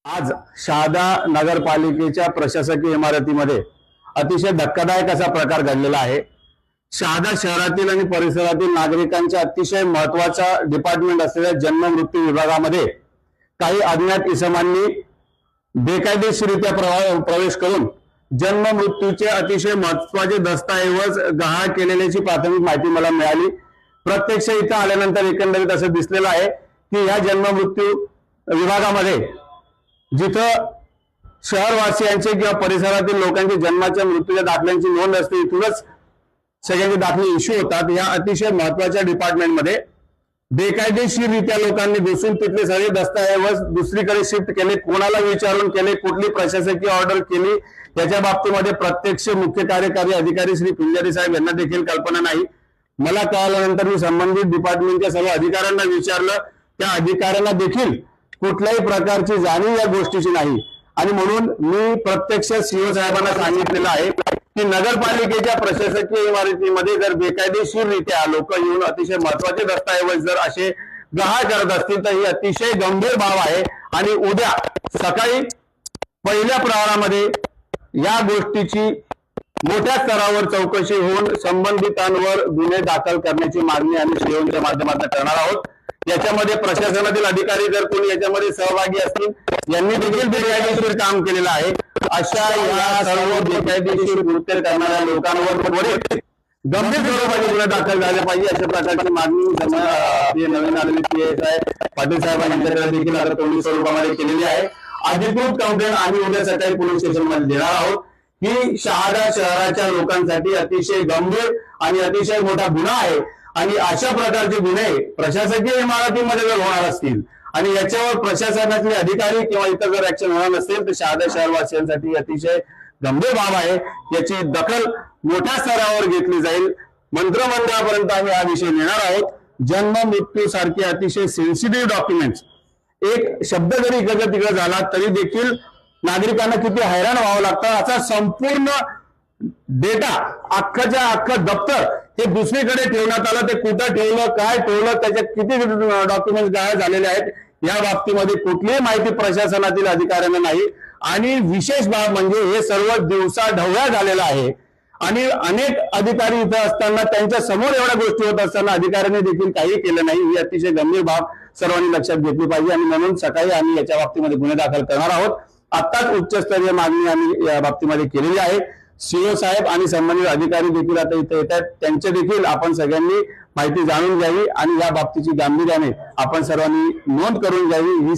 आज शहादा नगरपालिकेच्या प्रशासकीय इमारतीमध्ये अतिशय धक्कादायक असा प्रकार घडलेला आहे। शहादा शहरातील आणि परिसरातील नागरिकांच्या अतिशय महत्त्वाचा डिपार्टमेंट असलेल्या जन्म मृत्यू विभागामध्ये काही अज्ञात इसमांनी बेकायदेशीररित्या प्रवेश करून जन्म मृत्यूचे अतिशय महत्त्वाचे दस्तऐवज गहाळ केलेल्याची प्राथमिक माहिती मला मिळाली। प्रत्यक्ष इथं आल्यानंतर एकंदरीत असं दिसलेलं आहे की या जन्म मृत्यू विभागामध्ये जिथं शहरवासियांचे किंवा परिसरातील लोकांच्या जन्माच्या मृत्यूच्या दाखल्यांची नोंद असते, इथूनच सगळ्यांचे दाखले इश्यू होतात। या अतिशय महत्त्वाच्या डिपार्टमेंटमध्ये बेकायदेशीररित्या लोकांनी घुसून तिथले सगळे दस्तऐवज दुसरीकडे शिफ्ट केले, कोणाला विचारून केले, कुठली प्रशासकीय ऑर्डर केली याच्या बाबतीमध्ये प्रत्यक्ष मुख्य कार्यकारी अधिकारी श्री पिंजारी साहेब यांना देखील कल्पना नाही। मला कळाल्यानंतर मी संबंधित डिपार्टमेंटच्या सर्व अधिकाऱ्यांना विचारलं, त्या अधिकाऱ्यांना देखील कुठल्याही प्रकारची जाणीव या गोष्टीची नाही आणि म्हणून मी प्रत्यक्ष सीओ साहेबांना सांगितलेलं आहे की नगरपालिकेच्या प्रशासकीय इमारतीमध्ये जर बेकायदेशीररित्या लोक येऊन अतिशय महत्त्वाचे दस्तऐवज जर असे गहाळ करत असतील तर ही अतिशय गंभीर बाब आहे आणि उद्या सकाळी पहिल्या प्रहारामध्ये या गोष्टीची मोठ्या स्तरावर चौकशी होऊन संबंधितांवर गुन्हे दाखल करण्याची मागणी आम्ही सीओच्या माध्यमातून करणार आहोत। याच्यामध्ये प्रशासनातील अधिकारी जर कोणी याच्यामध्ये सहभागी असतील यांनी देखील बेकायदेशीर काम केलेलं आहे, अशा या सर्व बेकायदेशीर कृत्य करणाऱ्या लोकांवर त्वरित गंभीर स्वरूपाचे गुन्हे दाखल झाले पाहिजे अशा प्रकारची मागणी नवीन आलेले PSI पाटील साहेबांच्याकडे देखील आता पोलीस स्वरूपामध्ये केलेली आहे। अधिकृत कंप्लेंट आम्ही उद्या सकाळी पोलीस स्टेशनमध्ये देणार आहोत। ही शहादा शहराच्या लोकांसाठी अतिशय गंभीर आणि अतिशय मोठा गुन्हा आहे आणि अशा प्रकारचे गुन्हे प्रशासकीय इमारतीमध्ये जर होणार असतील आणि याच्यावर प्रशासनातले अधिकारी किंवा इतर जर ऍक्शन होणार नसेल तर शहादा शहरवासियांसाठी अतिशय गंभीर बाब आहे। याची दखल मोठ्या स्तरावर घेतली जाईल, मंत्रिमंडळापर्यंत आम्ही हा विषय नेणार आहोत। जन्म मृत्यू सारखे अतिशय सेन्सिटिव्ह डॉक्युमेंट्स एक शब्द जरी इकडे तिकडे झाला तरी देखील नागरिकांना किती हैराण व्हावं लागतं। असा संपूर्ण डेटा अख्खाच्या अख्खं दप्तर हे दुसरीकडे ठेवण्यात आलं, ते कुठं ठेवलं, काय ठेवलं, त्याच्यात किती डॉक्युमेंट्स गहाळ झालेले आहेत या बाबतीमध्ये कुठलीही माहिती प्रशासनातील अधिकाऱ्यांना नाही। आणि विशेष बाब म्हणजे हे सर्व दिवसा ढवळ्या झालेलं आहे आणि अनेक अधिकारी इथं असताना त्यांच्या समोर एवढ्या गोष्टी होत असताना अधिकाऱ्यांनी देखील काही केलं नाही। ही अतिशय गंभीर बाब सर्वांनी लक्षात घेतली पाहिजे आणि म्हणून सकाळी आम्ही याच्या बाबतीमध्ये गुन्हे दाखल करणार आहोत। आताच उच्चस्तरीय मागणी आम्ही या बाबतीमध्ये केलेली आहे। सीओ साहेब आणि संबंधित अधिकारी देखील आता इथे येतात, त्यांचे देखील आपण सगळ्यांनी माहिती जाणून घ्यावी आणि या बाबतीची गांभीर्याने आपण सर्वांनी नोंद करून घ्यावी। ही